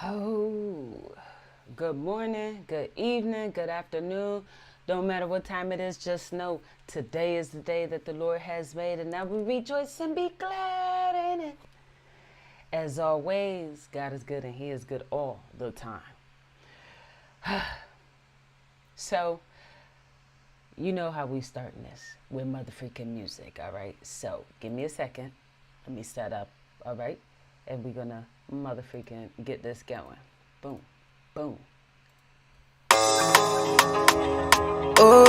Oh, good morning, good evening, good afternoon. Don't matter what time it is, just know today is the day that the Lord has made, and I will rejoice and be glad in it. As always, God is good and He is good all the time. So, you know how we starting this with motherfucking music, all right? So, give me a second. Let me set up, all right? And we're gonna motherfucking get this going. Boom, boom. Oh,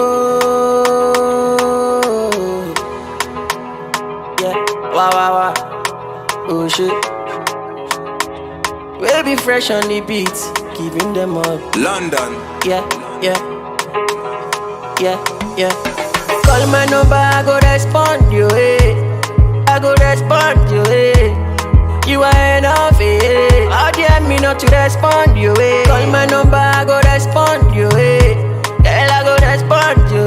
yeah, wow, wow, wow, oh shit. Baby fresh on the beats, giving them up. London. Yeah, yeah, yeah, yeah. Call my number, I go respond you, I go respond you, You are enough, How dare me not to respond you, Call my number, I go respond you, Girl, I go respond you,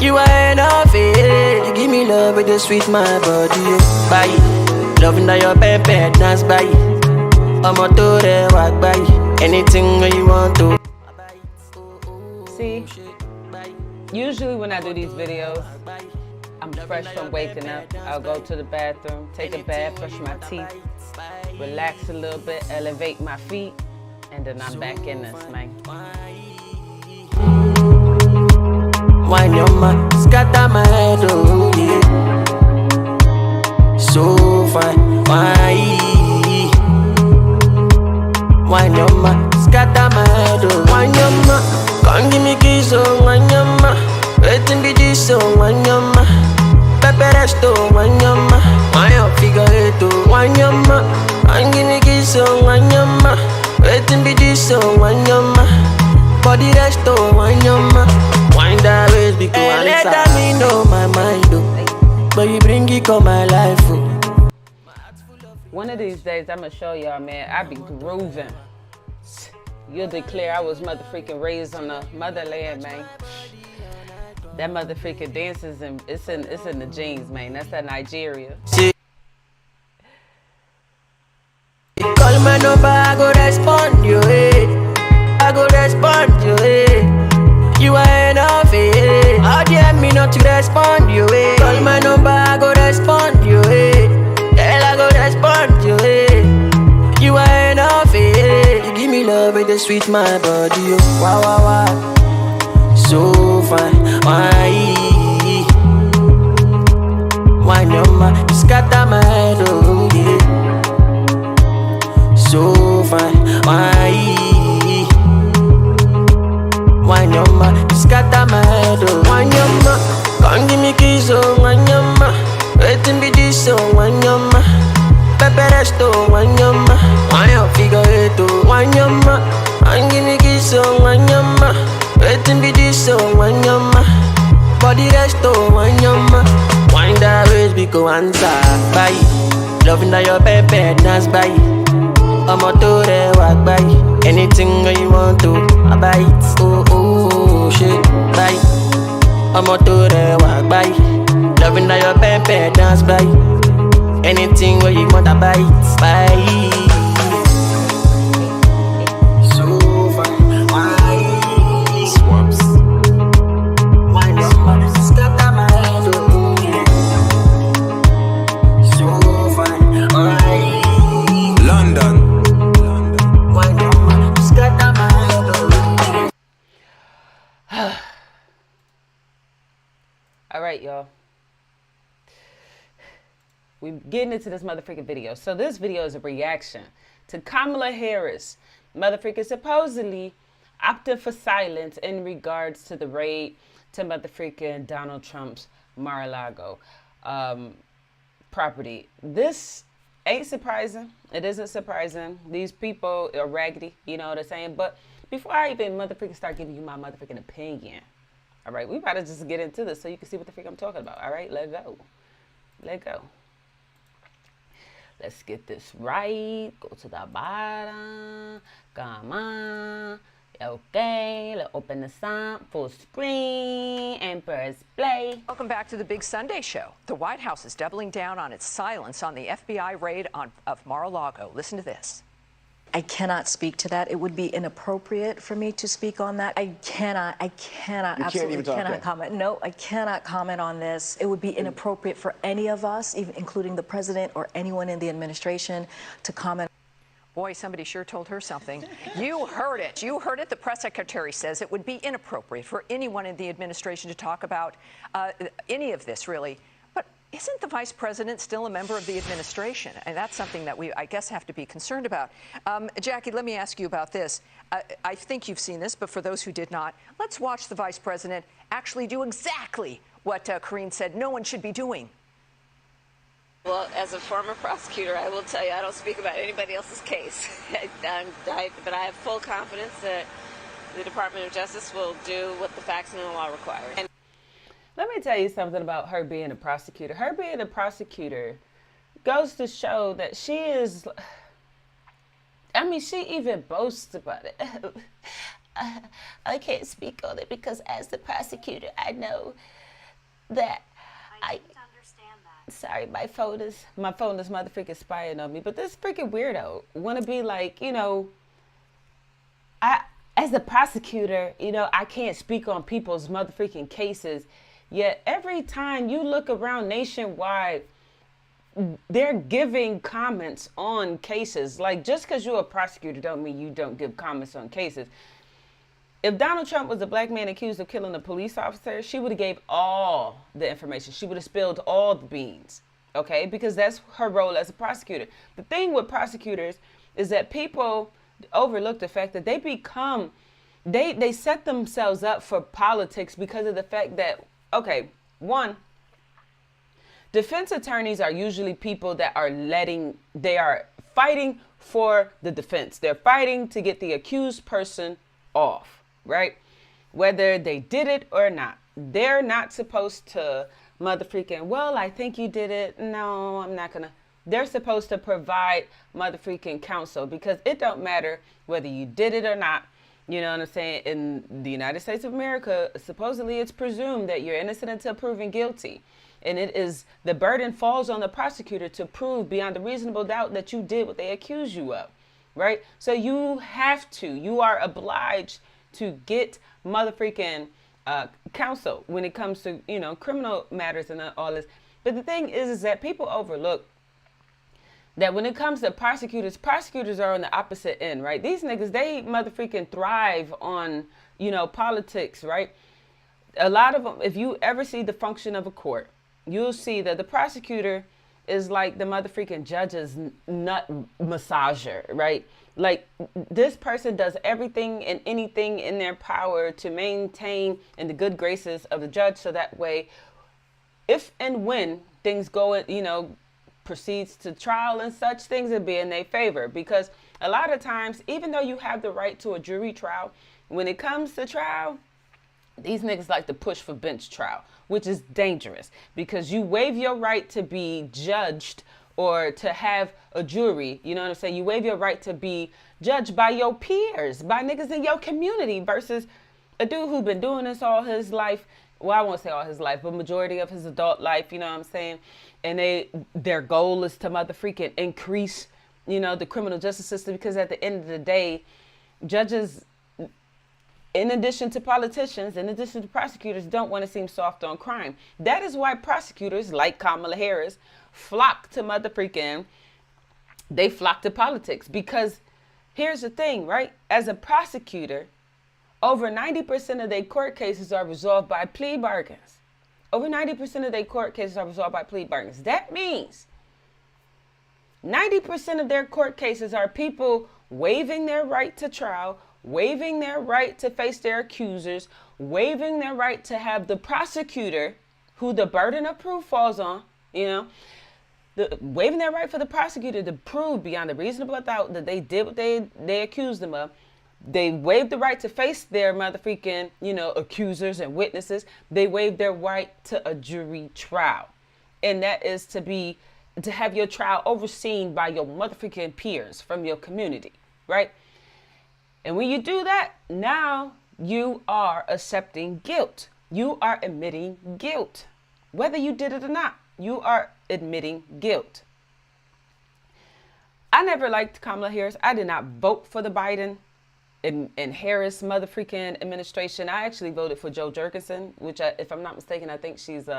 You are enough, You give me love with the sweet my body, Bye. Loving that your pepper dance, bye. I'm a to the walk, bye. Anything you want to. See, usually when I do these videos, I'm fresh from waking up. I'll go to the bathroom, take a bath, brush my teeth, relax a little bit, elevate my feet, and then I'm back in this, man. Wine your man, scatter my head, oh yeah. So fine, wine. Wine your man, scatter my head, oh. Wine your man, come give me kiss, oh. Wine your man, waiting be this, oh. Wine your man, pepper resto, wine your man. Wine your figure eight, oh. Wine your man, come give me kiss, oh. Wine your man, waiting be this, oh. Wine your man, body resto, wine your man. Wine that ways because I let me know my mind, oh. But you bring it on my life, oh. One of these days, I'm gonna show y'all, man, I be grooving. You'll declare I was motherfucking raised on the motherland, man. That motherfucking dances and it's in the genes, man. That's that Nigeria. Call my number, I go respond you, I go respond you, You are enough, How dare me not to respond you, Call my number, I go respond you, Girl, I go respond you, You are enough, You give me love with the sweet my body, oh. Wow, wow, wow. So fine, why? Wine your man, you scatter my head, oh yeah. So fine, why? Wine your man, you scatter my head, oh. Wine your man, come give me kiss, oh. Wine your man, waiting be this, oh. Wine your man, pepper resto, wine your man. Wine your figure eight, oh. Wine your man, come give me kiss, oh. Wine your man, waiting be this, oh. Wine your man, body resto, wine your man. Wine that ways because answer, bye. Loving that your pepper dance, bye. I'm a to the walk, bye. Anything you want to, I buy it. Oh, oh, shit, bye. I'm a to the walk, bye. Loving that your pepper dance, bye. Anything where you want, I buy it, bye. So fine, why? Swaps. Why not? Scatter my head, oh yeah. So fine, why? London. Why not? Scatter my head, oh yeah. All right, y'all. We're getting into this motherfucking video. So this video is a reaction to Kamala Harris, motherfucking supposedly opting for silence in regards to the raid to motherfucking Donald Trump's Mar-a-Lago property. This ain't surprising. It isn't surprising. These people are raggedy, you know what I'm saying? But before I even motherfucking start giving you my motherfucking opinion, all right, we about to just get into this so you can see what the fuck I'm talking about. All right, let go. Let go. Let's get this right. Go to the bottom. Come on. Okay, let's open the sign, full screen, and press play. Welcome back to the Big Sunday Show. The White House is doubling down on its silence on the FBI raid of Mar-a-Lago. Listen to this. I cannot speak to that. It would be inappropriate for me to speak on that. I cannot, absolutely cannot comment. No, I cannot comment on this. It would be inappropriate for any of us, even including the president or anyone in the administration, to comment. Boy, somebody sure told her something. You heard it. You heard it. The press secretary says it would be inappropriate for anyone in the administration to talk about any of this, really. But isn't the vice president still a member of the administration? And that's something that we, I guess, have to be concerned about. Jackie, let me ask you about this. I think you've seen this, but for those who did not, let's watch the vice president actually do exactly what Karine said no one should be doing. Well, as a former prosecutor, I will tell you I don't speak about anybody else's case. But I have full confidence that the Department of Justice will do what the facts and the law require. And let me tell you something about her being a prosecutor. Her being a prosecutor goes to show that she is, I mean, she even boasts about it. I can't speak on it because as the prosecutor, I know that sorry, my phone is motherfucking spying on me. But this freaking weirdo want to be like, you know, as a prosecutor, you know, I can't speak on people's motherfucking cases. Yet every time you look around nationwide, they're giving comments on cases. Like, just because you're a prosecutor don't mean you don't give comments on cases. If Donald Trump was a black man accused of killing a police officer, she would have gave all the information. She would have spilled all the beans, okay? Because that's her role as a prosecutor. The thing with prosecutors is that people overlook the fact that they become, they set themselves up for politics because of the fact that, okay, one, defense attorneys are usually people that are they are fighting for the defense. They're fighting to get the accused person off. Right? Whether they did it or not. They're not supposed to motherfreaking, well, I think you did it. No, I'm not gonna. They're supposed to provide motherfreaking counsel because it don't matter whether you did it or not. You know what I'm saying? In the United States of America, supposedly it's presumed that you're innocent until proven guilty. And it is, the burden falls on the prosecutor to prove beyond a reasonable doubt that you did what they accuse you of. Right? So you are obliged to get motherfreaking counsel when it comes to, you know, criminal matters and all this. But the thing is that people overlook that when it comes to prosecutors are on the opposite end, right? These niggas, they motherfreaking thrive on, you know, politics, right? A lot of them, if you ever see the function of a court, you'll see that the prosecutor is like the motherfreaking judge's nut massager, right? Like, this person does everything and anything in their power to maintain in the good graces of the judge. So that way, if and when things go, you know, proceeds to trial and such, things will be in their favor. Because a lot of times, even though you have the right to a jury trial, when it comes to trial, these niggas like to push for bench trial, which is dangerous because you waive your right to be judged or to have a jury, you know what I'm saying? You waive your right to be judged by your peers, by niggas in your community versus a dude who been doing this all his life. Well, I won't say all his life, but majority of his adult life, you know what I'm saying? And their goal is to motherfreaking increase, you know, the criminal justice system because at the end of the day, judges, in addition to politicians, in addition to prosecutors, don't want to seem soft on crime. That is why prosecutors like Kamala Harris flock to politics. Because here's the thing, right? As a prosecutor, over 90% of their court cases are resolved by plea bargains. Over 90% of their court cases are resolved by plea bargains. That means 90% of their court cases are people waiving their right to trial, waiving their right to face their accusers, waiving their right to have the prosecutor, who the burden of proof falls on, you know, waiving their right for the prosecutor to prove beyond a reasonable doubt that they did what they accused them of. They waived the right to face their motherfreaking, you know, accusers and witnesses. They waived their right to a jury trial. And that is to have your trial overseen by your motherfreaking peers from your community, right? And when you do that, now you are accepting guilt. You are admitting guilt. Whether you did it or not, you are admitting guilt. I never liked Kamala Harris. I did not vote for the Biden and Harris mother freaking administration. I actually voted for Joe Jurgensen, which, if I'm not mistaken, I think she's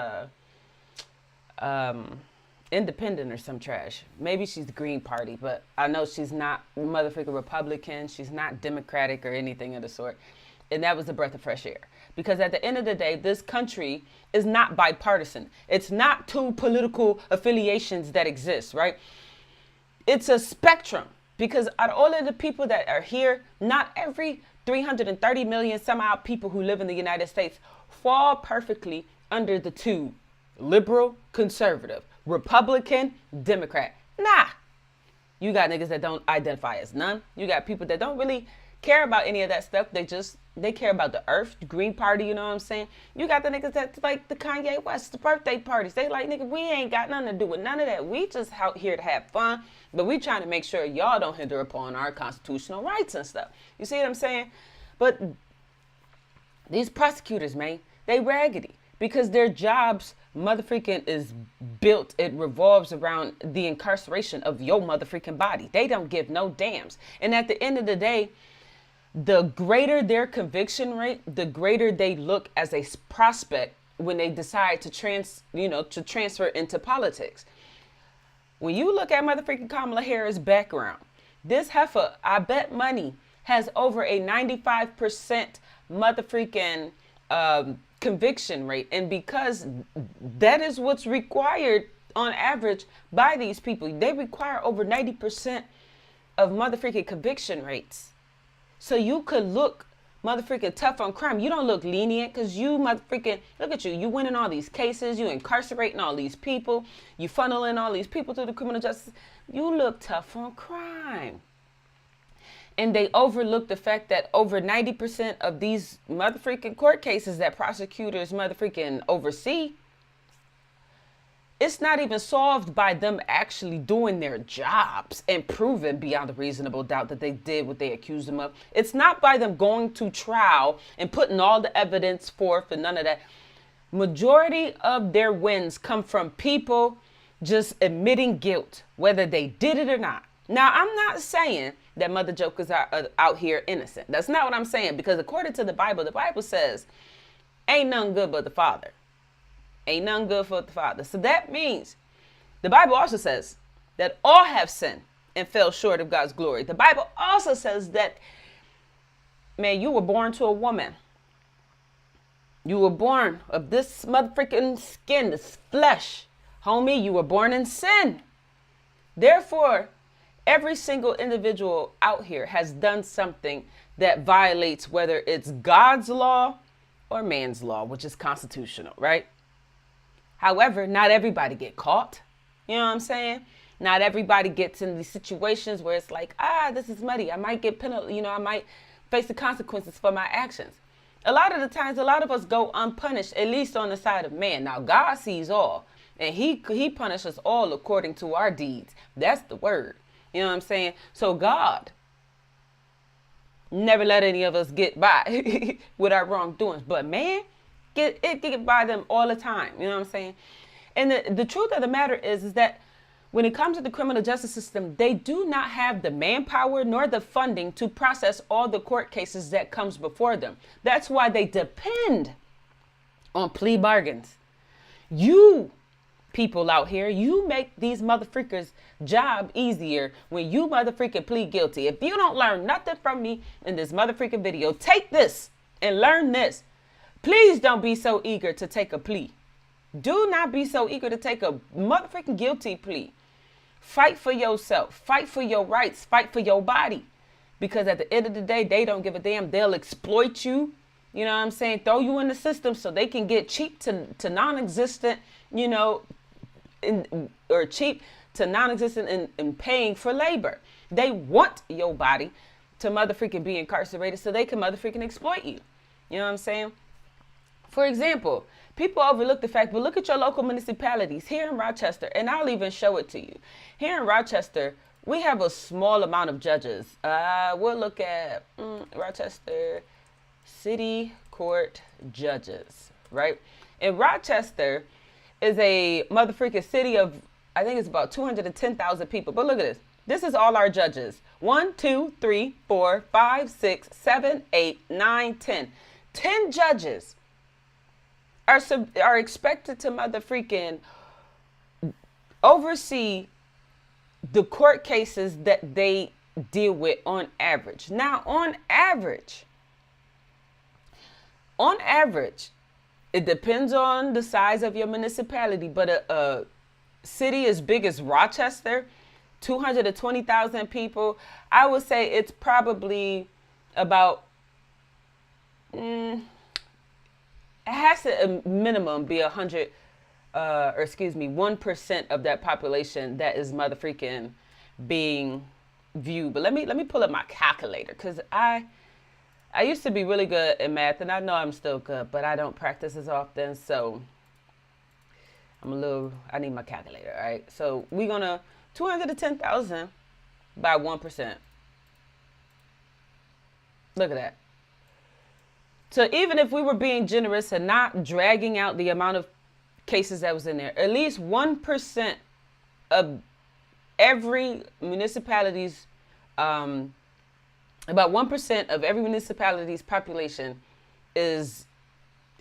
independent or some trash. Maybe she's the Green Party, but I know she's not mother freaking Republican. She's not Democratic or anything of the sort. And that was a breath of fresh air. Because at the end of the day, this country is not bipartisan. It's not two political affiliations that exist, right? It's a spectrum. Because out of all of the people that are here, not every 330 million some odd people who live in the United States fall perfectly under the two: liberal, conservative, Republican, Democrat. Nah. You got niggas that don't identify as none. You got people that don't really care about any of that stuff. They care about the earth, the Green Party, you know what I'm saying? You got the niggas that like the Kanye West, the birthday parties. They like, nigga, we ain't got nothing to do with none of that. We just out here to have fun, but we trying to make sure y'all don't hinder upon our constitutional rights and stuff. You see what I'm saying? But these prosecutors, man, they raggedy because their jobs motherfreaking is built. It revolves around the incarceration of your motherfreaking body. They don't give no damns. And at the end of the day, the greater their conviction rate, the greater they look as a prospect when they decide to transfer into politics. When you look at motherfreaking Kamala Harris' background, this heifer, I bet money, has over a 95% motherfreaking conviction rate. And because that is what's required on average by these people, they require over 90% of motherfreaking conviction rates. So you could look motherfreaking tough on crime. You don't look lenient because you motherfreaking, look at you. You winning all these cases. You incarcerating all these people. You funneling all these people through the criminal justice. You look tough on crime. And they overlook the fact that over 90% of these motherfreaking court cases that prosecutors motherfreaking oversee, it's not even solved by them actually doing their jobs and proving beyond a reasonable doubt that they did what they accused them of. It's not by them going to trial and putting all the evidence forth and none of that. Majority of their wins come from people just admitting guilt, whether they did it or not. Now, I'm not saying that mother jokers are out here innocent. That's not what I'm saying, because according to the Bible says, ain't none good but the Father. Ain't none good for the Father. So that means the Bible also says that all have sinned and fell short of God's glory. The Bible also says that, man, you were born to a woman. You were born of this motherfucking skin, this flesh. Homie, you were born in sin. Therefore, every single individual out here has done something that violates whether it's God's law or man's law, which is constitutional, right? However, not everybody get caught. You know what I'm saying? Not everybody gets in these situations where it's like, this is muddy. I might get penalty. I might face the consequences for my actions. A lot of the times, a lot of us go unpunished, at least on the side of man. Now, God sees all, and he punishes all according to our deeds. That's the word. You know what I'm saying? So God never let any of us get by with our wrongdoings. But man, get by them all the time. You know what I'm saying? And the truth of the matter is that when it comes to the criminal justice system, they do not have the manpower nor the funding to process all the court cases that comes before them. That's why they depend on plea bargains. You people out here, you make these motherfreakers' job easier when you motherfreaking plead guilty. If you don't learn nothing from me in this motherfreaking video, take this and learn this. Please don't be so eager to take a plea. Do not be so eager to take a motherfreaking guilty plea. Fight for yourself. Fight for your rights. Fight for your body. Because at the end of the day, they don't give a damn. They'll exploit you. You know what I'm saying? Throw you in the system so they can get cheap to non-existent, or cheap to non-existent in paying for labor. They want your body to motherfreaking be incarcerated so they can motherfreaking exploit you. You know what I'm saying? For example, people overlook the fact, but look at your local municipalities here in Rochester, and I'll even show it to you. Here in Rochester, we have a small amount of judges. We'll look at Rochester City Court judges, right? And Rochester is a motherfreaking city of, I think it's about 210,000 people. But look at this. This is all our judges. 1, 2, 3, 4, 5, 6, 7, 8, 9, 10. 10 judges are expected to motherfreaking oversee the court cases that they deal with on average. Now, on average, it depends on the size of your municipality, but a city as big as Rochester, 220,000 people, I would say it's probably about, it has to a minimum be 1% of that population that is motherfreaking being viewed. But let me pull up my calculator, because I used to be really good at math, and I know I'm still good, but I don't practice as often, so I need my calculator, all right? So we're gonna 210,000 by 1%. Look at that. So even if we were being generous and not dragging out the amount of cases that was in there, at least 1% of every municipality's, about 1% of every municipality's population is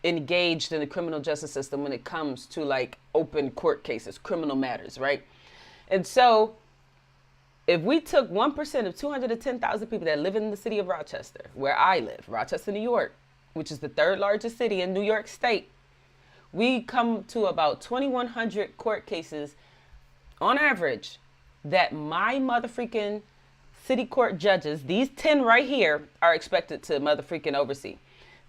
engaged in the criminal justice system when it comes to like open court cases, criminal matters, right? And so if we took 1% of 210,000 people that live in the city of Rochester, where I live, Rochester, New York, which is the third largest city in New York State, we come to about 2,100 court cases on average that my motherfreaking city court judges, these 10 right here, are expected to motherfreaking oversee.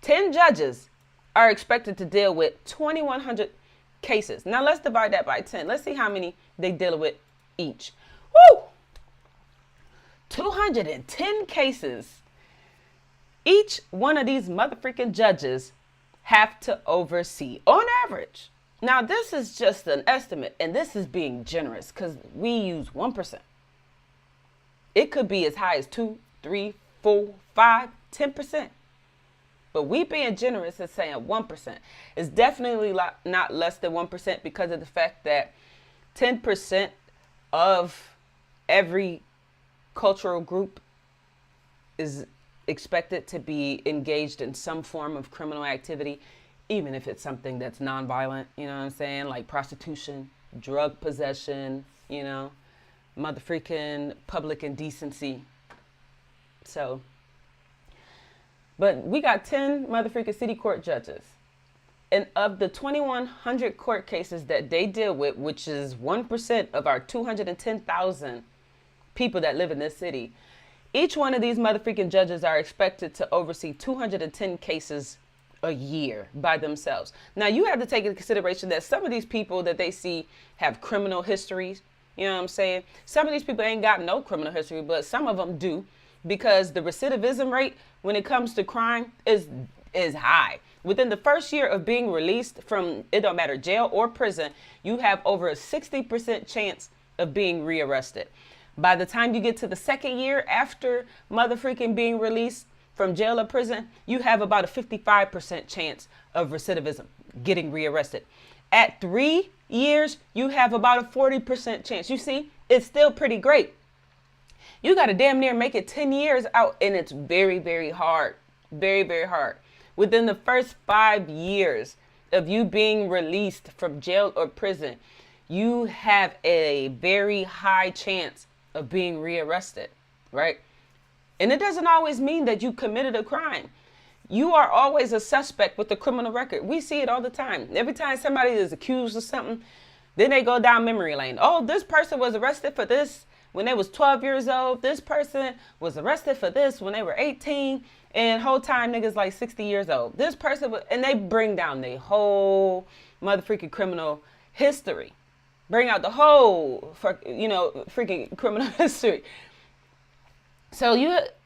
10 judges are expected to deal with 2,100 cases. Now let's divide that by 10. Let's see how many they deal with each. Woo! 210 cases. Each one of these motherfreaking judges have to oversee on average. Now this is just an estimate, and this is being generous because we use 1%. It could be as high as 2, 3, 4, 5, 10%. But we being generous is saying 1%. It's definitely not less than 1% because of the fact that 10% of every cultural group is expected to be engaged in some form of criminal activity, even if it's something that's nonviolent, you know what I'm saying? Like prostitution, drug possession, you know, motherfreaking public indecency. So, but we got 10 motherfreaking city court judges. And of the 2,100 court cases that they deal with, which is 1% of our 210,000 people that live in this city, each one of these motherfreaking judges are expected to oversee 210 cases a year by themselves. Now, you have to take into consideration that some of these people that they see have criminal histories. You know what I'm saying? Some of these people ain't got no criminal history, but some of them do, because the recidivism rate when it comes to crime is high. Within the first year of being released from, it don't matter, jail or prison, you have over a 60% chance of being rearrested. By the time you get to the second year after motherfreaking being released from jail or prison, you have about a 55% chance of recidivism, getting rearrested. At 3 years, you have about a 40% chance. You see, it's still pretty great. You got to damn near make it 10 years out, and it's very, very hard. Very, very hard. Within the first 5 years of you being released from jail or prison, you have a very high chance of being rearrested, right? And it doesn't always mean that you committed a crime. You are always a suspect with a criminal record. We see it all the time. Every time somebody is accused of something, then they go down memory lane. Oh, this person was arrested for this when they was 12 years old. This person was arrested for this when they were 18. And whole time niggas like 60 years old. This person, and they bring down the whole motherfreaking criminal history. Bring out the whole, freaking criminal history. So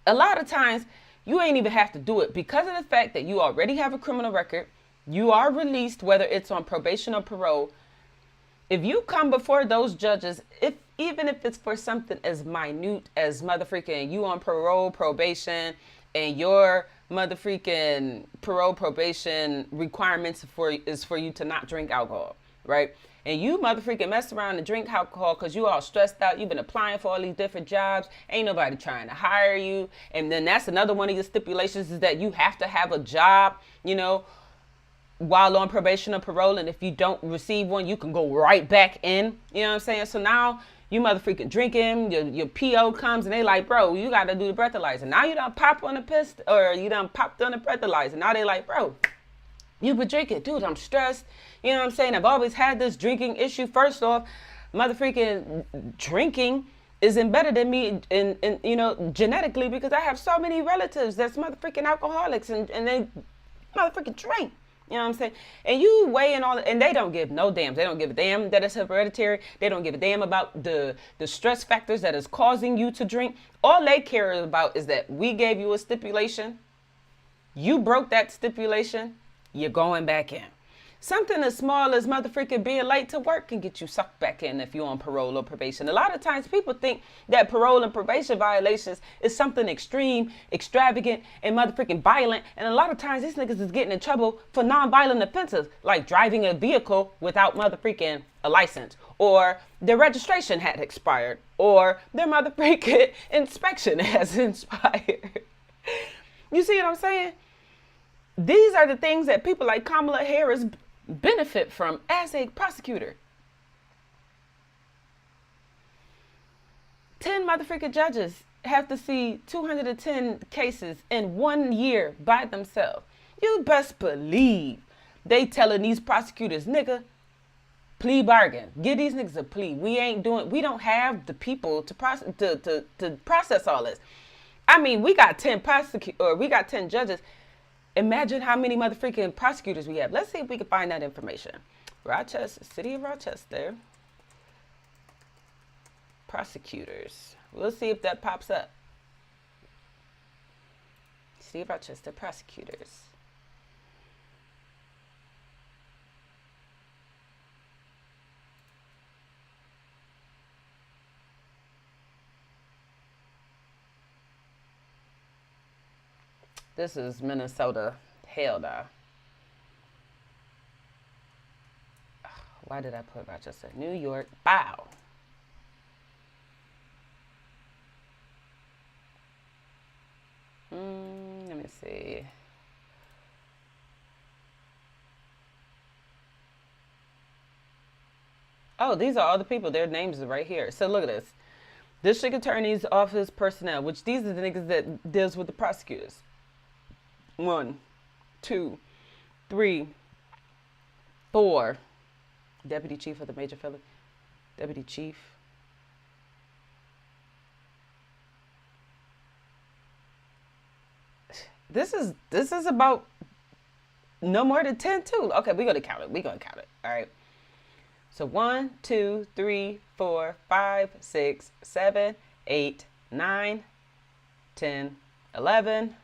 a lot of times, you ain't even have to do it because of the fact that you already have a criminal record. You are released, whether it's on probation or parole. If you come before those judges, even if it's for something as minute as motherfreaking you on parole, probation, and your motherfreaking parole, probation requirements is for you to not drink alcohol, right? and you motherfucking mess around and drink alcohol because you all stressed out. You've been applying for all these different jobs. Ain't nobody trying to hire you. And then that's another one of your stipulations is that you have to have a job, you know, while on probation or parole. And if you don't receive one, you can go right back in. You know what I'm saying? So now you motherfucking drinking, your PO comes and they like, bro, you got to do the breathalyzer. Now you done pop on the piss or you done popped on the breathalyzer. Now they like, bro, you been drinking. Dude, I'm stressed. You know what I'm saying? I've always had this drinking issue. First off, motherfucking drinking is embedded in me in you know, genetically, because I have so many relatives that's motherfucking alcoholics and they motherfucking drink. You know what I'm saying? And you weigh in all, and they don't give no damn. They don't give a damn that it's hereditary. They don't give a damn about the stress factors that is causing you to drink. All they care about is that we gave you a stipulation. You broke that stipulation. You're going back in. Something as small as motherfucking being late to work can get you sucked back in if you're on parole or probation. A lot of times people think that parole and probation violations is something extreme, extravagant, and motherfucking violent. And a lot of times these niggas is getting in trouble for non-violent offenses, like driving a vehicle without motherfucking a license, or their registration had expired, or their motherfucking inspection has expired. You see what I'm saying? These are the things that people like Kamala Harris benefit from as a prosecutor. 10 motherfucking judges have to see 210 cases in 1 year by themselves. You best believe they telling these prosecutors, nigga, plea bargain. Give these niggas a plea. We don't have the people to process all this. I mean, we got 10 judges. Imagine how many motherfucking prosecutors we have. Let's see if we can find that information. Rochester, city of Rochester. Prosecutors. We'll see if that pops up. City of Rochester prosecutors. This is Minnesota. Hell no. Why did I put Rochester? New York. Bow. Let me see. Oh, these are all the people. Their names are right here. So look at this. District Attorney's Office personnel, which these are the niggas that deals with the prosecutors. 1, 2, 3, 4. Deputy Chief of the Major Felony. Deputy Chief. This is about no more than 10 too. Okay, we're gonna count it. All right. So 1, 2, 3, 4, 5, 6, 7, 8, 9, 10, 11,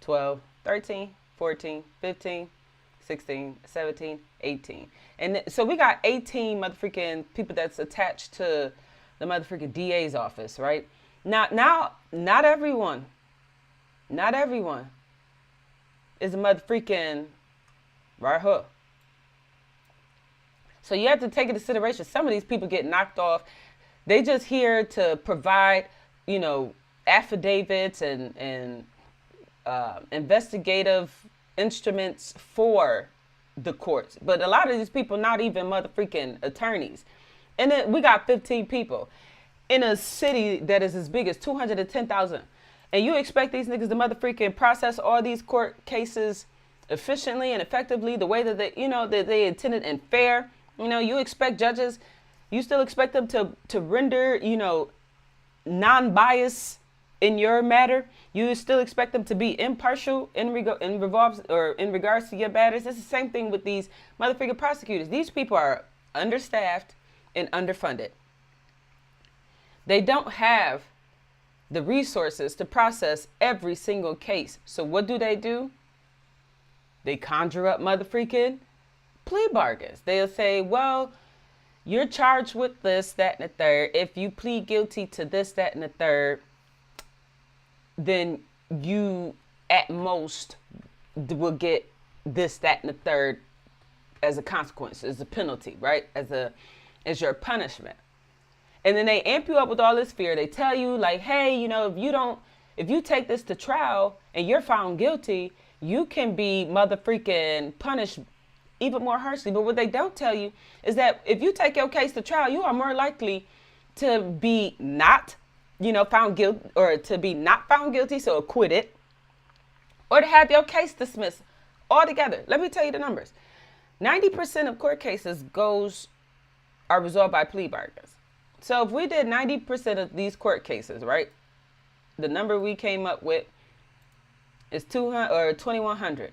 12, 13, 14, 15, 16, 17, 18. And so we got 18 motherfucking people that's attached to the motherfucking DA's office, right? Now, not everyone is a motherfucking right hook. So you have to take into consideration, some of these people get knocked off. They just here to provide, you know, affidavits and investigative instruments for the courts. But a lot of these people not even motherfucking attorneys. And then we got 15 people in a city that is as big as 210,000. And you expect these niggas to motherfucking process all these court cases efficiently and effectively the way that they, you know, that they intended and fair. You know, you expect judges, you still expect them to render, you know, non-biased in your matter. You still expect them to be impartial in regards to your matters. It's the same thing with these motherfucking prosecutors. These people are understaffed and underfunded. They don't have the resources to process every single case. So what do? They conjure up motherfucking plea bargains. They'll say, well, you're charged with this, that, and the third. If you plead guilty to this, that, and the third, then you at most will get this, that, and the third as a consequence, as a penalty, right? As your punishment. And then they amp you up with all this fear. They tell you like, hey, you know, if you take this to trial and you're found guilty, you can be mother-freaking punished even more harshly. But what they don't tell you is that if you take your case to trial, you are more likely to be not, you know, found guilty, or to be not found guilty, so acquitted, or to have your case dismissed altogether. Let me tell you the numbers. 90% of court cases are resolved by plea bargains. So if we did 90% of these court cases, right, the number we came up with is 200 or 2,100.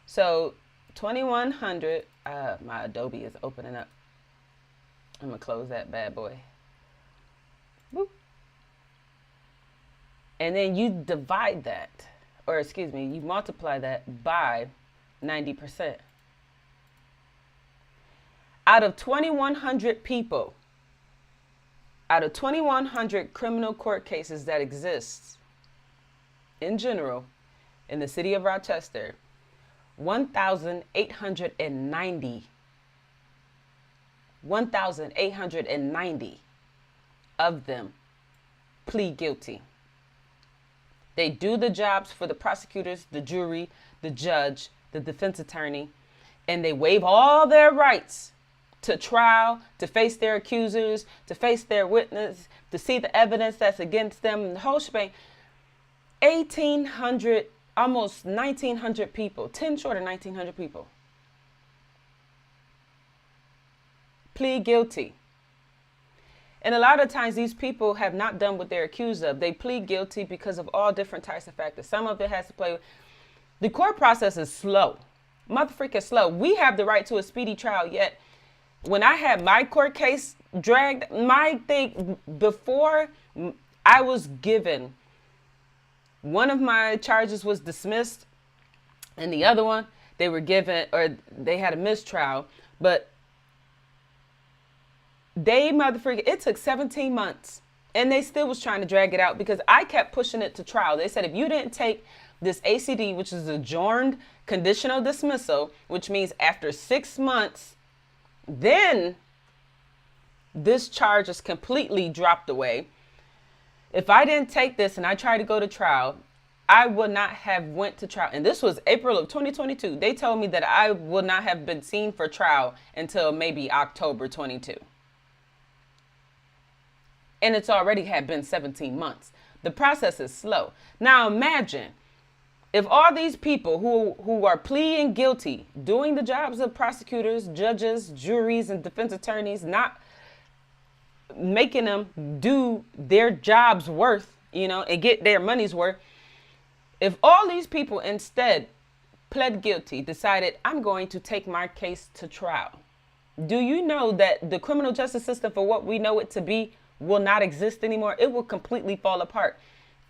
So 2,100. My Adobe is opening up. I'm gonna close that bad boy. Boop. And then you divide that, or excuse me, you multiply that by 90%. Out of 2,100 people, out of 2,100 criminal court cases that exist in general in the city of Rochester, 1,890 of them plead guilty. They do the jobs for the prosecutors, the jury, the judge, the defense attorney, and they waive all their rights to trial, to face their accusers, to face their witness, to see the evidence that's against them, the whole shebang. 1,800, almost 1,900 people, 10 short of 1,900 people, plead guilty. And a lot of times these people have not done what they're accused of. They plead guilty because of all different types of factors. Some of it has to play with, the court process is slow. Motherfucking slow. We have the right to a speedy trial, yet when I had my court case dragged, my thing, before I was given, one of my charges was dismissed and the other one, they were given, or they had a mistrial, but it took 17 months and they still was trying to drag it out because I kept pushing it to trial. They said, if you didn't take this ACD, which is adjourned conditional dismissal, which means after 6 months, then this charge is completely dropped away. If I didn't take this and I tried to go to trial, I would not have went to trial. And this was April of 2022. They told me that I would not have been seen for trial until maybe October 22. And it's already had been 17 months. The process is slow. Now imagine if all these people who are pleading guilty, doing the jobs of prosecutors, judges, juries, and defense attorneys, not making them do their jobs worth, you know, and get their money's worth. If all these people instead pled guilty, decided, I'm going to take my case to trial, do you know that the criminal justice system, for what we know it to be, will not exist anymore? It will completely fall apart.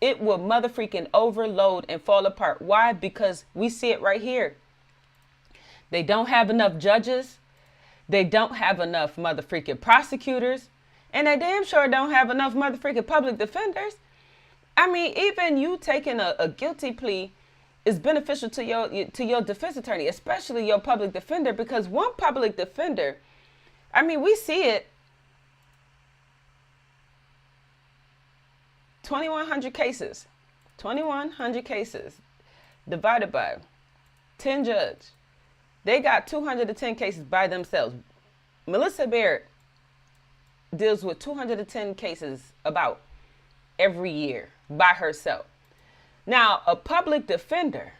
It will motherfreaking overload and fall apart. Why? Because we see it right here. They don't have enough judges. They don't have enough motherfreaking prosecutors. And they damn sure don't have enough motherfreaking public defenders. I mean, even you taking a guilty plea is beneficial to your defense attorney, especially your public defender, because one public defender, I mean, we see it. 2,100 cases, 2,100 cases divided by 10 judges. They got 210 cases by themselves. Melissa Barrett deals with 210 cases about every year by herself. Now, a public defender,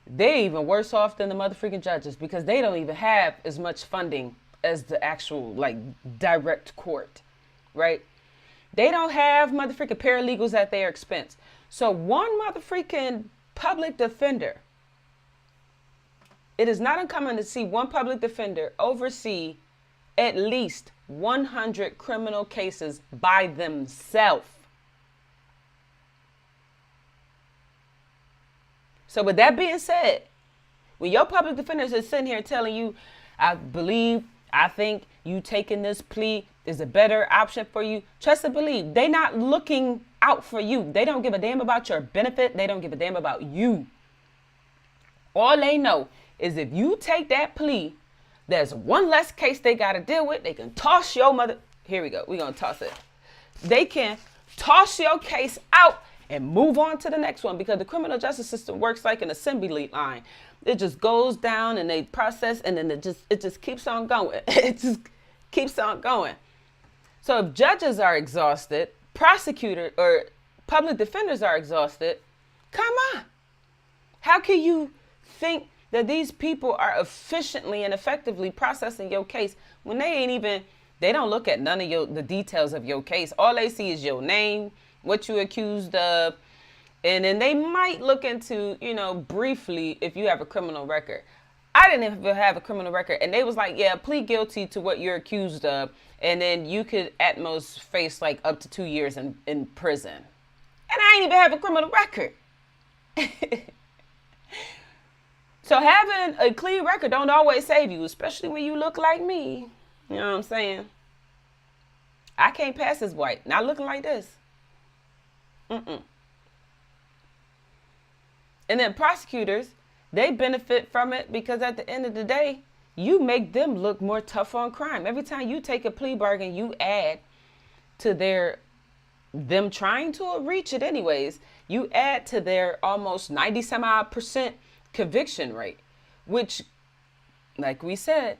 they're even worse off than the motherfucking judges because they don't even have as much funding as the actual, like, direct court. Right? They don't have motherfreaking paralegals at their expense. So one motherfreaking public defender, it is not uncommon to see one public defender oversee at least 100 criminal cases by themselves. So with that being said, when your public defenders is sitting here telling you, I think you taking this plea is a better option for you, trust and believe, they not looking out for you. They don't give a damn about your benefit. They don't give a damn about you. All they know is if you take that plea, there's one less case they got to deal with. They can toss your mother. Here we go. We're going to toss it. They can toss your case out and move on to the next one, because the criminal justice system works like an assembly line. It just goes down and they process, and then it just keeps on going. It just keeps on going. So if judges are exhausted, prosecutors or public defenders are exhausted, come on. How can you think that these people are efficiently and effectively processing your case when they don't look at none of the details of your case? All they see is your name, what you're accused of, and then they might look into, briefly if you have a criminal record. I didn't even have a criminal record, and they was like, yeah, plead guilty to what you're accused of, and then you could at most face like up to 2 years in prison. And I ain't even have a criminal record. So having a clean record don't always save you, especially when you look like me. You know what I'm saying? I can't pass as white, not looking like this. And then prosecutors, they benefit from it because at the end of the day, you make them look more tough on crime. Every time you take a plea bargain, you add to them trying to reach it anyways, you add to their almost 90% conviction rate, which, like we said,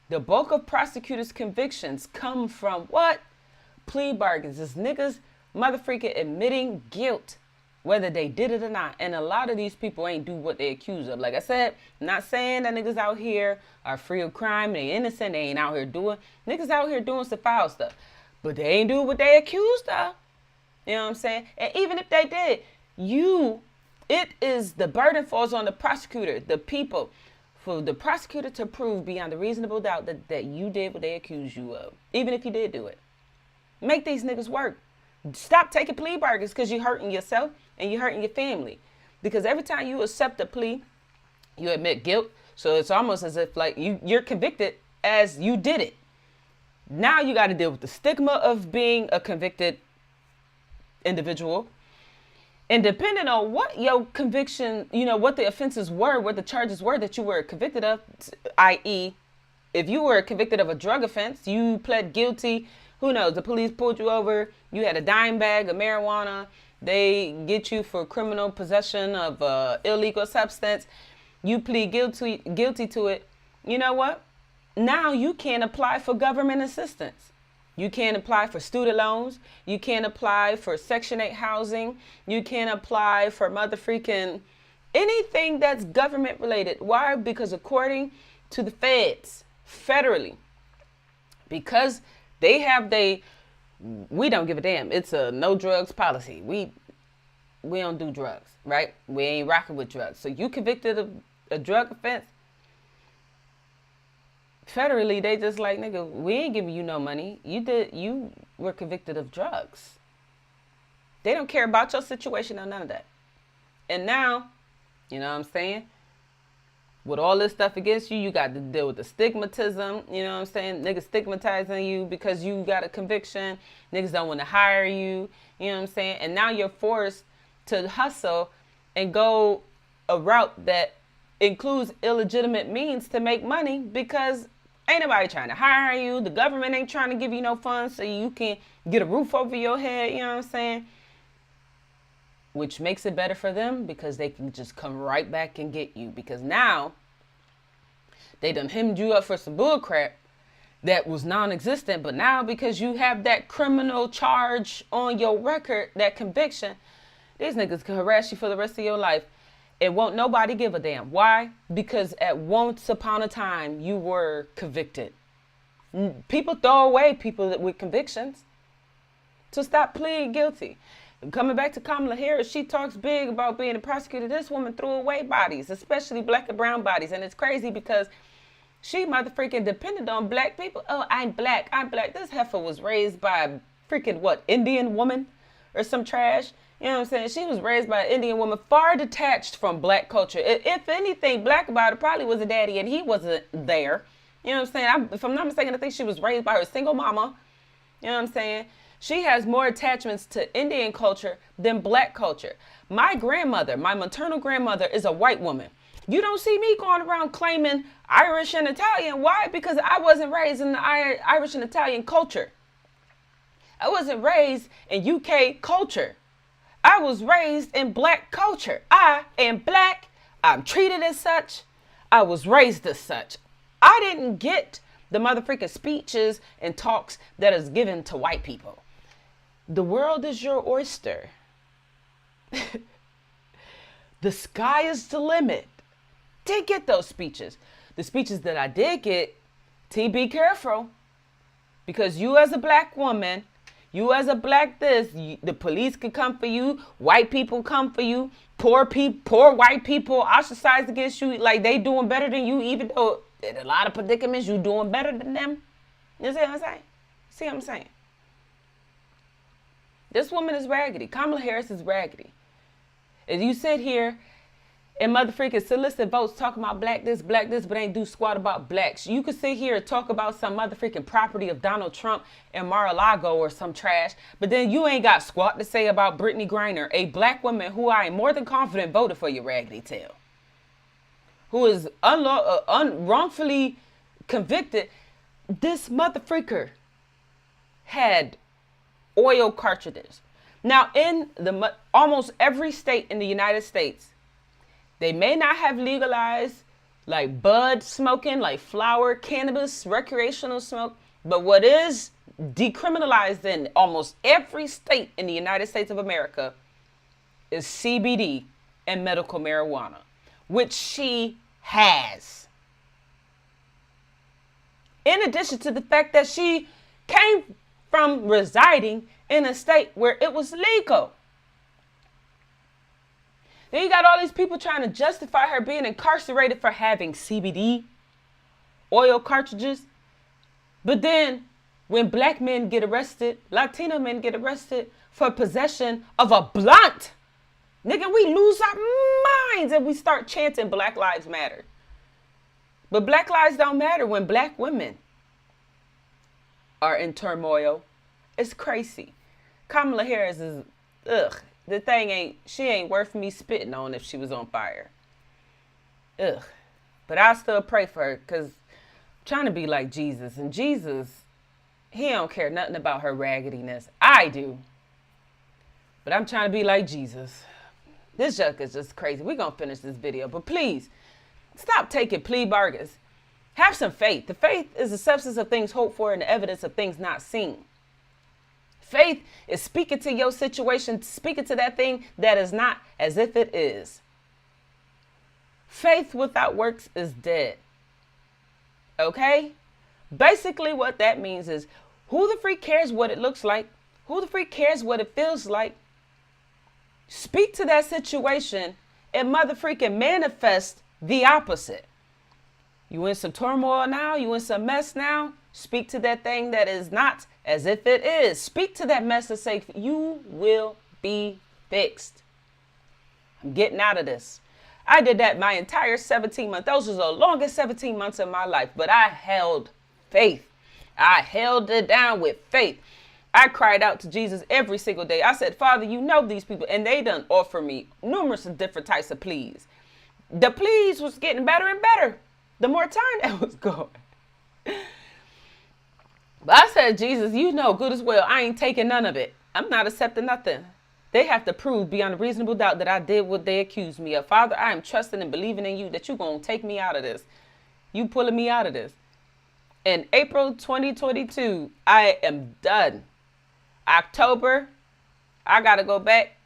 the bulk of prosecutors' convictions come from what? Plea bargains. It's niggas motherfucking admitting guilt, whether they did it or not. And a lot of these people ain't do what they accused of. Like I said, I'm not saying that niggas out here are free of crime. They innocent. They ain't out here doing. Niggas out here doing some foul stuff. But they ain't do what they accused of. You know what I'm saying? And even if they did, it is the burden falls on the prosecutor, the people, for the prosecutor to prove beyond a reasonable doubt that you did what they accused you of. Even if you did do it. Make these niggas work. Stop taking plea bargains because you're hurting yourself and you're hurting your family. Because every time you accept a plea, you admit guilt. So it's almost as if like you're convicted as you did it. Now you got to deal with the stigma of being a convicted individual. And depending on what your conviction, what the offenses were, what the charges were that you were convicted of, i.e., if you were convicted of a drug offense, you pled guilty, who knows, the police pulled you over, you had a dime bag of marijuana, they get you for criminal possession of illegal substance, you plead guilty to it, you know what? Now you can't apply for government assistance. You can't apply for student loans. You can't apply for Section 8 housing. You can't apply for motherfreaking anything that's government related. Why? Because according to the feds, federally, because they have we don't give a damn. It's a no drugs policy. We don't do drugs, right? We ain't rocking with drugs. So you convicted of a drug offense, federally, they just like, nigga, we ain't giving you no money. You were convicted of drugs. They don't care about your situation or none of that. And now, you know what I'm saying? With all this stuff against you, you got to deal with the stigmatism. You know what I'm saying? Niggas stigmatizing you because you got a conviction. Niggas don't want to hire you. You know what I'm saying? And now you're forced to hustle and go a route that includes illegitimate means to make money because ain't nobody trying to hire you. The government ain't trying to give you no funds so you can get a roof over your head. You know what I'm saying? Which makes it better for them because they can just come right back and get you. Because now they done hemmed you up for some bull crap that was non-existent. But now because you have that criminal charge on your record, that conviction, these niggas can harass you for the rest of your life. And won't nobody give a damn. Why? Because at once upon a time, you were convicted. People throw away people with convictions. So stop pleading guilty. Coming back to Kamala Harris, she talks big about being a prosecutor. This woman threw away bodies, especially black and brown bodies. And it's crazy because she motherfucking depended on black people. Oh, I'm black. This heifer was raised by a freaking, Indian woman or some trash. You know what I'm saying? She was raised by an Indian woman, far detached from black culture. If anything black about it, probably was a daddy and he wasn't there. You know what I'm saying? If I'm not mistaken, I think she was raised by her single mama. You know what I'm saying? She has more attachments to Indian culture than black culture. My maternal grandmother is a white woman. You don't see me going around claiming Irish and Italian. Why? Because I wasn't raised in the Irish and Italian culture. I wasn't raised in UK culture. I was raised in black culture. I am black. I'm treated as such. I was raised as such. I didn't get the motherfucking speeches and talks that is given to white people. The world is your oyster. The sky is the limit. Did get those speeches. The speeches that I did get, be careful. Because you as a black woman, you as a black the police could come for you. White people come for you. Poor white people ostracized against you. Like they doing better than you, even though in a lot of predicaments you doing better than them. You see what I'm saying? See what I'm saying? This woman is raggedy. Kamala Harris is raggedy. If you sit here and motherfucking solicit votes talking about black this, but ain't do squat about blacks. You could sit here and talk about some motherfucking property of Donald Trump and Mar-a-Lago or some trash, but then you ain't got squat to say about Brittany Griner, a black woman who I am more than confident voted for your raggedy tail, who is wrongfully convicted. This motherfucker had oil cartridges. Now, in almost every state in the United States, they may not have legalized like bud smoking, like flower, cannabis, recreational smoke. But what is decriminalized in almost every state in the United States of America is CBD and medical marijuana, which she has. In addition to the fact that she came from residing in a state where it was legal. Then you got all these people trying to justify her being incarcerated for having CBD, oil cartridges. But then when black men get arrested, Latino men get arrested for possession of a blunt, nigga, we lose our minds and we start chanting Black Lives Matter. But Black lives don't matter when black women are in turmoil. It's crazy. Kamala Harris is, she ain't worth me spitting on if she was on fire. But I still pray for her because I'm trying to be like Jesus. And Jesus, he don't care nothing about her raggediness. I do. But I'm trying to be like Jesus. This junk is just crazy. We're going to finish this video. But please, stop taking plea bargains. Have some faith. The faith is the substance of things hoped for and the evidence of things not seen. Faith is speaking to your situation, speaking to that thing that is not as if it is. Faith without works is dead. Okay? Basically what that means is, who the freak cares what it looks like? Who the freak cares what it feels like? Speak to that situation and motherfreaking manifest the opposite. You in some turmoil now? You in some mess now? Speak to that thing that is not as if it is. Speak to that mess and say, you will be fixed. I'm getting out of this. I did that my entire 17 months. Those was the longest 17 months of my life, but I held faith. I held it down with faith. I cried out to Jesus every single day. I said, Father, you know these people, and they done offer me numerous of different types of pleas. The pleas was getting better and better the more time that was going. But I said, Jesus, you know good as well, I ain't taking none of it. I'm not accepting nothing. They have to prove beyond a reasonable doubt that I did what they accused me of. Father, I am trusting and believing in you that you're going to take me out of this. You pulling me out of this. In April 2022, I am done. October, I got to go back.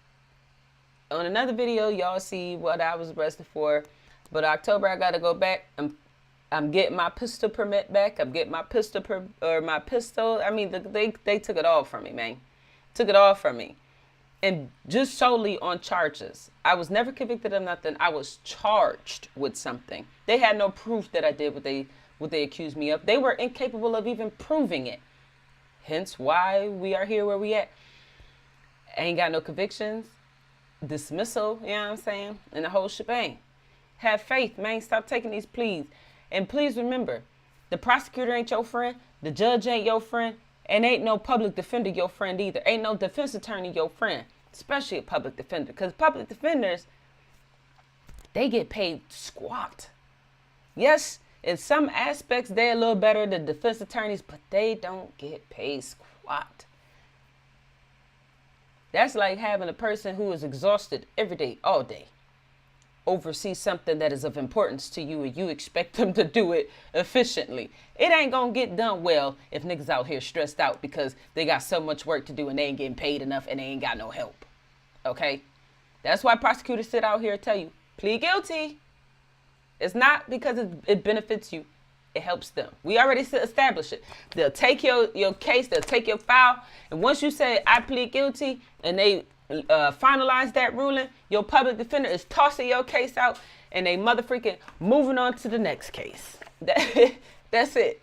On another video, y'all see what I was arrested for. But October, I got to go back. I'm getting my pistol permit back. I'm getting my pistol I mean, they took it all from me, man. Took it all from me. And just solely on charges. I was never convicted of nothing. I was charged with something. They had no proof that I did what they accused me of. They were incapable of even proving it. Hence why we are here where we at. Ain't got no convictions. Dismissal, you know what I'm saying? And the whole shebang. Have faith, man. Stop taking these pleas. And please remember, the prosecutor ain't your friend, the judge ain't your friend, and ain't no public defender your friend either. Ain't no defense attorney your friend, especially a public defender. Because public defenders, they get paid squat. Yes, in some aspects, they're a little better than defense attorneys, but they don't get paid squat. That's like having a person who is exhausted every day, all day, oversee something that is of importance to you and you expect them to do it efficiently. It ain't gonna get done well if niggas out here stressed out because they got so much work to do and they ain't getting paid enough and they ain't got no help. Okay? That's why prosecutors sit out here and tell you, plead guilty. It's not because it benefits you. It helps them. We already established it. They'll take your case, they'll take your file, and once you say, I plead guilty, and they finalize that ruling, your public defender is tossing your case out, and they motherfucking moving on to the next case. That's it.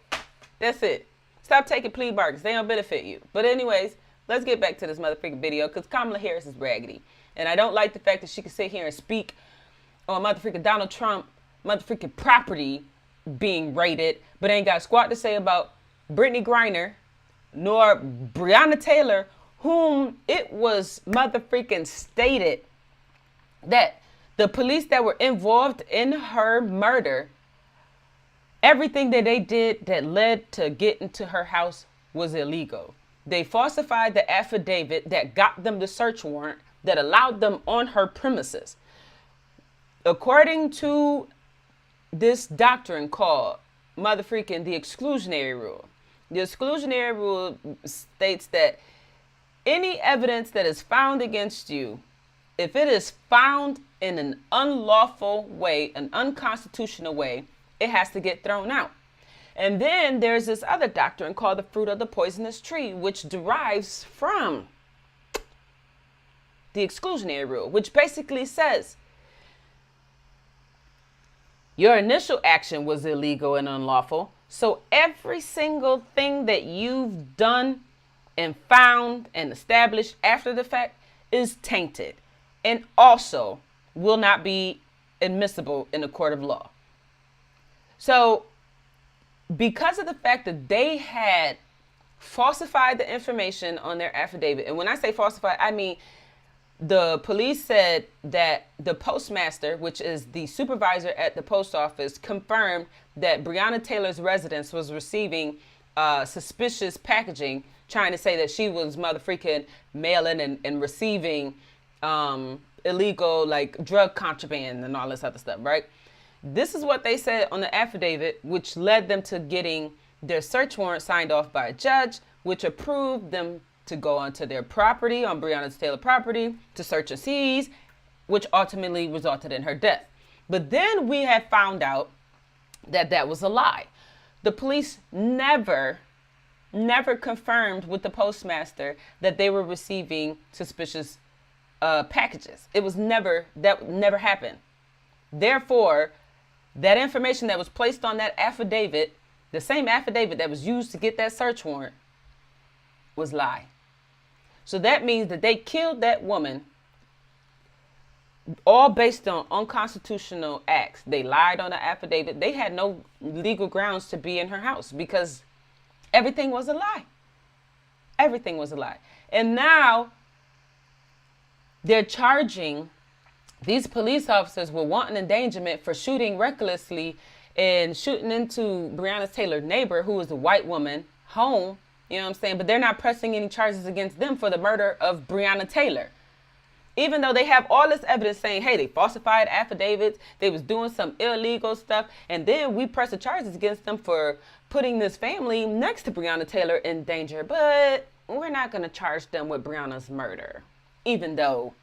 That's it. Stop taking plea bargains. They don't benefit you. But anyways, let's get back to this motherfucking video, because Kamala Harris is raggedy. And I don't like the fact that she can sit here and speak on motherfucking Donald Trump, motherfucking property being raided, but ain't got squat to say about Brittany Griner nor Breonna Taylor, whom it was motherfucking stated that the police that were involved in her murder, everything that they did that led to getting to her house was illegal. They falsified the affidavit that got them the search warrant that allowed them on her premises. According to this doctrine called motherfucking the exclusionary rule. The exclusionary rule states that any evidence that is found against you, if it is found in an unlawful way, an unconstitutional way, it has to get thrown out. And then there's this other doctrine called the fruit of the poisonous tree, which derives from the exclusionary rule, which basically says your initial action was illegal and unlawful. So every single thing that you've done and found and established after the fact is tainted and also will not be admissible in a court of law. So because of the fact that they had falsified the information on their affidavit, and when I say falsified, I mean the police said that the postmaster, which is the supervisor at the post office, confirmed that Breonna Taylor's residence was receiving suspicious packaging, trying to say that she was motherfucking mailing and receiving illegal like drug contraband and all this other stuff, right? This is what they said on the affidavit, which led them to getting their search warrant signed off by a judge, which approved them to go onto their property, on Breonna Taylor's property, to search and seize, which ultimately resulted in her death. But then we have found out that that was a lie. The police never confirmed with the postmaster that they were receiving suspicious packages. That never happened. Therefore, that information that was placed on that affidavit, the same affidavit that was used to get that search warrant, was lie. So that means that they killed that woman all based on unconstitutional acts. They lied on the affidavit. They had no legal grounds to be in her house because everything was a lie. Everything was a lie. And now they're charging these police officers with wanton endangerment for shooting recklessly and shooting into Breonna Taylor's neighbor, who was a white woman, home. You know what I'm saying? But they're not pressing any charges against them for the murder of Breonna Taylor. Even though they have all this evidence saying, hey, they falsified affidavits, they was doing some illegal stuff, and then we press the charges against them for putting this family next to Breonna Taylor in danger. But we're not going to charge them with Breonna's murder, even though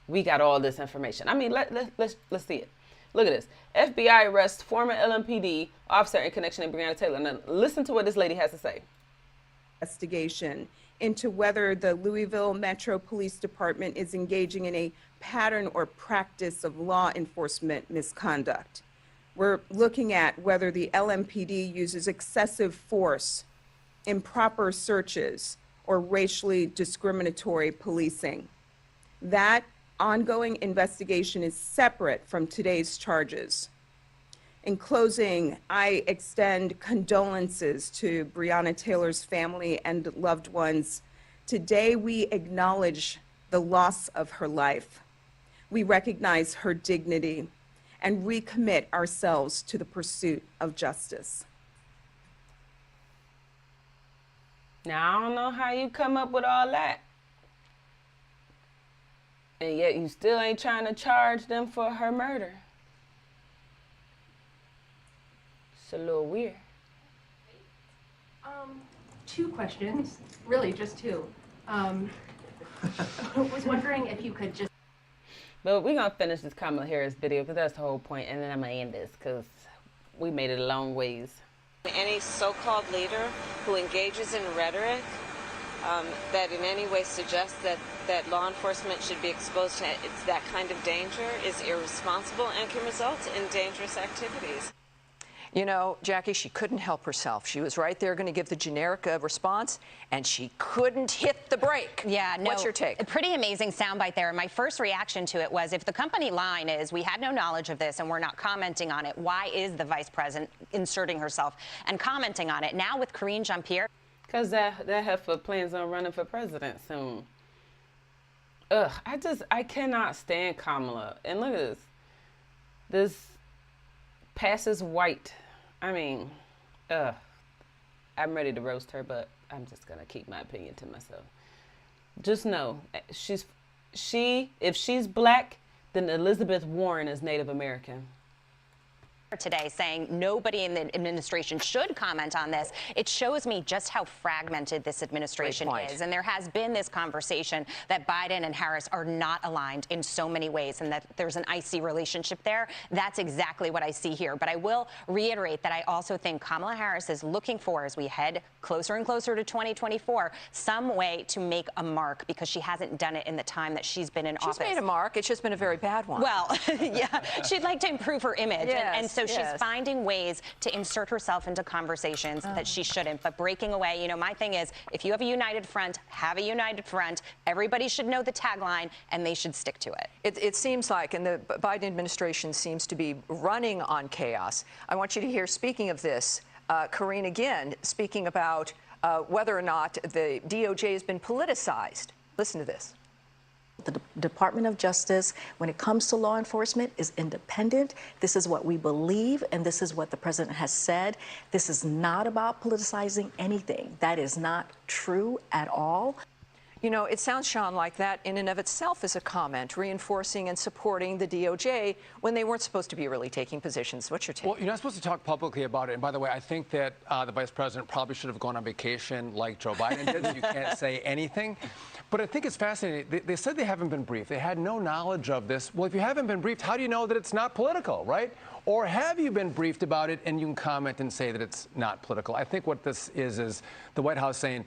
we got all this information. I mean, let's see it. Look at this. FBI arrests former LMPD officer in connection to Breonna Taylor. Now, listen to what this lady has to say. Investigation into whether the Louisville Metro Police Department is engaging in a pattern or practice of law enforcement misconduct. We're looking at whether the LMPD uses excessive force, improper searches, or racially discriminatory policing. That ongoing investigation is separate from today's charges. In closing, I extend condolences to Breonna Taylor's family and loved ones. Today, we acknowledge the loss of her life. We recognize her dignity. and recommit ourselves to the pursuit of justice. Now, I don't know how you come up with all that. And yet you still ain't trying to charge them for her murder. It's a little weird. Two questions, really just two. I was wondering if you could just... But we're going to finish this Kamala Harris video because that's the whole point, and then I'm going to end this because we made it a long ways. Any so-called leader who engages in rhetoric that in any way suggests that law enforcement should be exposed to that kind of danger is irresponsible and can result in dangerous activities. You know, Jackie, she couldn't help herself. She was right there going to give the generic response, and she couldn't hit the brake. Yeah, no. What's your take? A pretty amazing soundbite there. My first reaction to it was, if the company line is, we had no knowledge of this and we're not commenting on it, why is the vice president inserting herself and commenting on it? Now with Karine Jean-Pierre. Because that heifer plans on running for president soon. Ugh, I cannot stand Kamala. And look at this. This passes white. I mean, I'm ready to roast her, but I'm just going to keep my opinion to myself. Just know, if she's black, then Elizabeth Warren is Native American. Today saying nobody in the administration should comment on this. It shows me just how fragmented this administration is. And there has been this conversation that Biden and Harris are not aligned in so many ways and that there's an icy relationship there. That's exactly what I see here. But I will reiterate that I also think Kamala Harris is looking for, as we head closer and closer to 2024, some way to make a mark, because she hasn't done it in the time that she's been in office. She's made a mark. It's just been a very bad one. Well, yeah, she'd like to improve her image. Yes, and so she's finding ways to insert herself into conversations that she shouldn't, but breaking away. You know, my thing is, if you have a united front, have a united front. Everybody should know the tagline, and they should stick to it. It seems like, and the Biden administration seems to be running on chaos. I want you to hear, speaking of this, Karine again, speaking about whether or not the DOJ has been politicized. Listen to this. The Department of Justice, when it comes to law enforcement, is independent. This is what we believe, and this is what the president has said. This is not about politicizing anything. That is not true at all. You know, it sounds, Sean, like that in and of itself is a comment reinforcing and supporting the DOJ when they weren't supposed to be really taking positions. What's your take? Well, you're not supposed to talk publicly about it. And by the way, I think that the vice president probably should have gone on vacation like Joe Biden did. You can't say anything. But I think it's fascinating. They said they haven't been briefed. They had no knowledge of this. Well, if you haven't been briefed, how do you know that it's not political, right? Or have you been briefed about it and you can comment and say that it's not political? I think what this is the White House saying,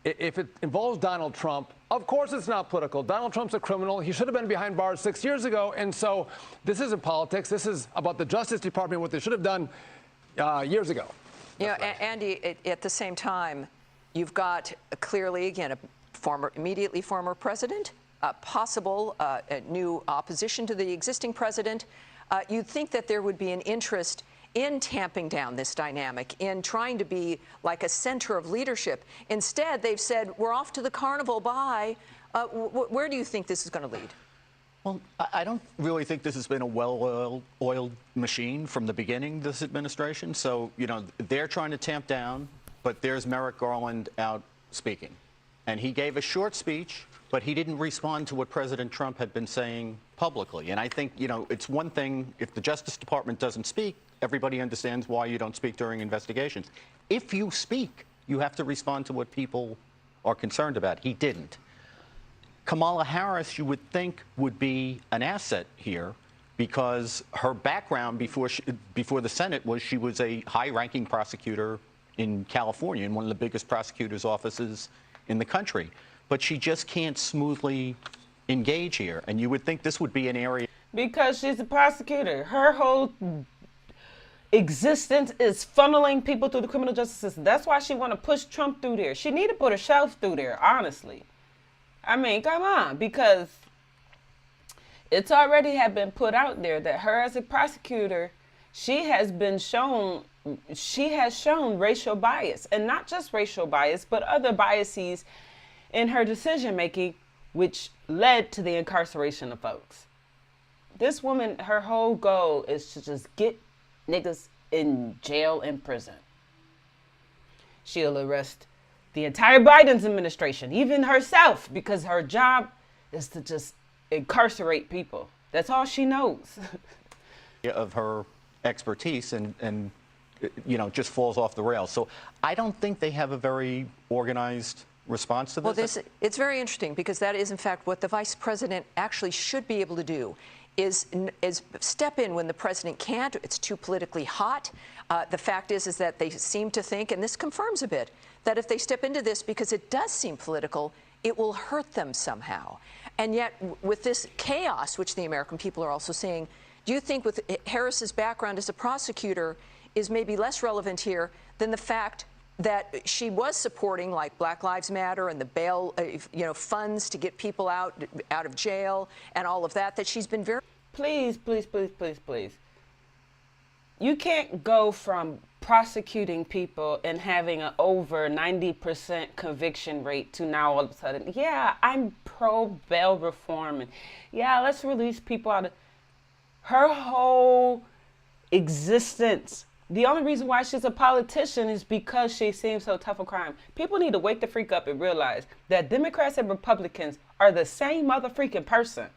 if it involves Donald Trump, of course it's not political. Donald Trump's a criminal. He should have been behind bars 6 years ago. And so this isn't politics. This is about the Justice Department, what they should have done years ago. Yeah, Andy, at the same time, you've got clearly, again, a immediately former president, possible new opposition to the existing president. You'd think that there would be an interest in tamping down this dynamic, in trying to be like a center of leadership. Instead, they've said, we're off to the carnival, bye. Where do you think this is going to lead? Well, I don't really think this has been a well-oiled machine from the beginning, this administration. So, you know, they're trying to tamp down, but there's Merrick Garland out speaking. And he gave a short speech, but he didn't respond to what President Trump had been saying publicly. And I think, you know, it's one thing if the Justice Department doesn't speak, everybody understands why you don't speak during investigations. If you speak, you have to respond to what people are concerned about. He didn't. Kamala Harris, you would think, would be an asset here because her background before the Senate was she was a high-ranking prosecutor in California, in one of the biggest prosecutors' offices in the country. But she just can't smoothly engage here. And you would think this would be an area. Because she's a prosecutor. Her whole existence is funneling people through the criminal justice system. That's why she want to push Trump through there. She need to put herself through there, honestly. I mean, come on, because it's already have been put out there that her as a prosecutor, she has shown racial bias, and not just racial bias, but other biases in her decision making, which led to the incarceration of folks. This woman, her whole goal is to just get niggas in jail and prison. She'll arrest the entire Biden's administration, even herself, because her job is to just incarcerate people. That's all she knows. Of her expertise and you know, just falls off the rails. So I don't think they have a very organized response to this. Well, it's very interesting because that is, in fact, what the vice president actually should be able to do. Is step in when the president can't. It's too politically hot. The fact is that they seem to think, and this confirms a bit, that if they step into this because it does seem political, it will hurt them somehow. And yet, with this chaos, which the American people are also seeing, do you think with Harris's background as a prosecutor is maybe less relevant here than the fact that she was supporting like Black Lives Matter and the bail, funds to get people out of jail and all of that, that she's been very... Please, please, please, please, please. You can't go from prosecuting people and having an over 90% conviction rate to now all of a sudden, yeah, I'm pro bail reform and yeah, let's release people out of... Her whole existence, the only reason why she's a politician is because she seems so tough on crime. People need to wake the freak up and realize that Democrats and Republicans are the same motherfreaking person.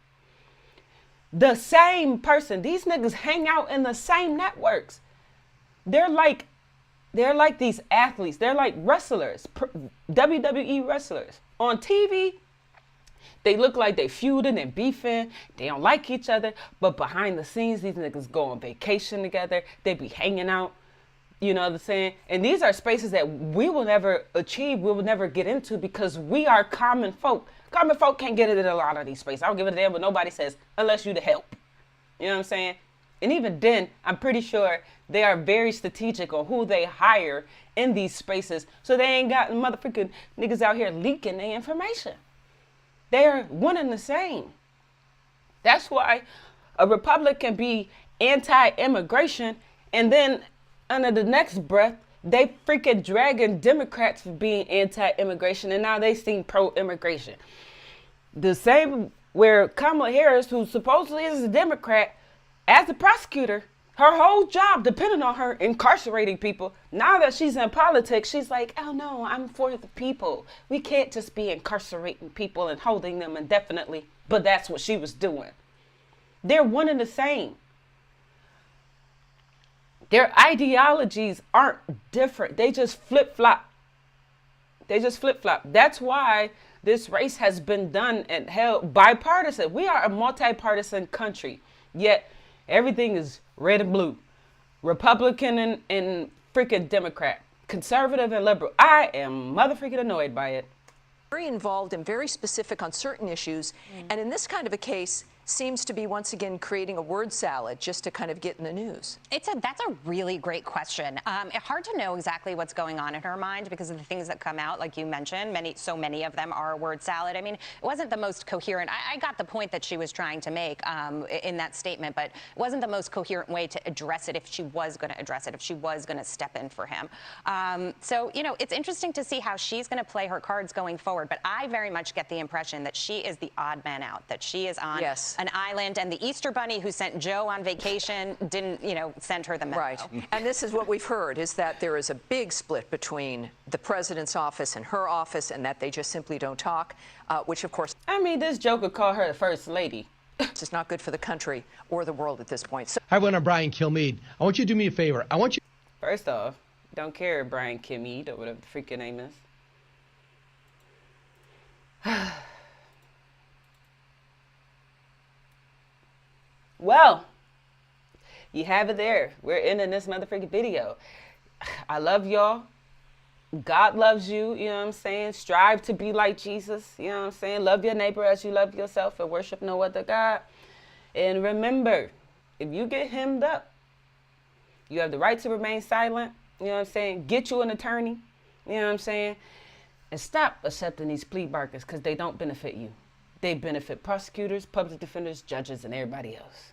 The same person. These niggas hang out in the same networks. They're like these athletes. They're like wrestlers, WWE wrestlers. On TV, they look like they feuding and beefing. They don't like each other. But behind the scenes, these niggas go on vacation together. They be hanging out. You know what I'm saying? And these are spaces that we will never achieve. We will never get into because we are common folk. Common folk can't get into a lot of these spaces. I don't give a damn what nobody says unless you the help. You know what I'm saying? And even then, I'm pretty sure they are very strategic on who they hire in these spaces. So they ain't got motherfucking niggas out here leaking their information. They are one and the same. That's why a Republican can be anti-immigration and then under the next breath, they freaking dragging Democrats for being anti-immigration and now they seem pro-immigration. The same where Kamala Harris, who supposedly is a Democrat, as a prosecutor, her whole job depended on her incarcerating people. Now that she's in politics, she's like, oh no, I'm for the people. We can't just be incarcerating people and holding them indefinitely. But that's what she was doing. They're one and the same. Their ideologies aren't different. They just flip-flop. They just flip-flop. That's why this race has been done and held bipartisan. We are a multi-partisan country, yet everything is red and blue. Republican and freaking Democrat. Conservative and liberal. I am motherfucking annoyed by it. Very involved and very specific on certain issues. And in this kind of a case, seems to be once again creating a word salad just to kind of get in the news. That's a really great question. Hard to know exactly what's going on in her mind because of the things that come out, like you mentioned. So many of them are word salad. I mean, it wasn't the most coherent. I got the point that she was trying to make in that statement, but it wasn't the most coherent way to address it if she was going to address it, if she was going to step in for him. So, you know, it's interesting to see how she's going to play her cards going forward, but I very much get the impression that she is the odd man out, that she is on an island, and the Easter Bunny who sent Joe on vacation didn't, send her the memo. Right. And this is what we've heard, is that there is a big split between the president's office and her office, and that they just simply don't talk, which, of course... I mean, this joker called her the first lady. It's not good for the country or the world at this point. So Hi, I'm Brian Kilmeade. I want you to do me a favor. I want you... First off, don't care Brian Kilmeade or whatever the freaking name is. Well, you have it there. We're ending this motherfucking video. I love y'all. God loves you, you know what I'm saying? Strive to be like Jesus, you know what I'm saying? Love your neighbor as you love yourself and worship no other God. And remember, if you get hemmed up, you have the right to remain silent, you know what I'm saying? Get you an attorney, you know what I'm saying? And stop accepting these plea bargains because they don't benefit you. They benefit prosecutors, public defenders, judges, and everybody else.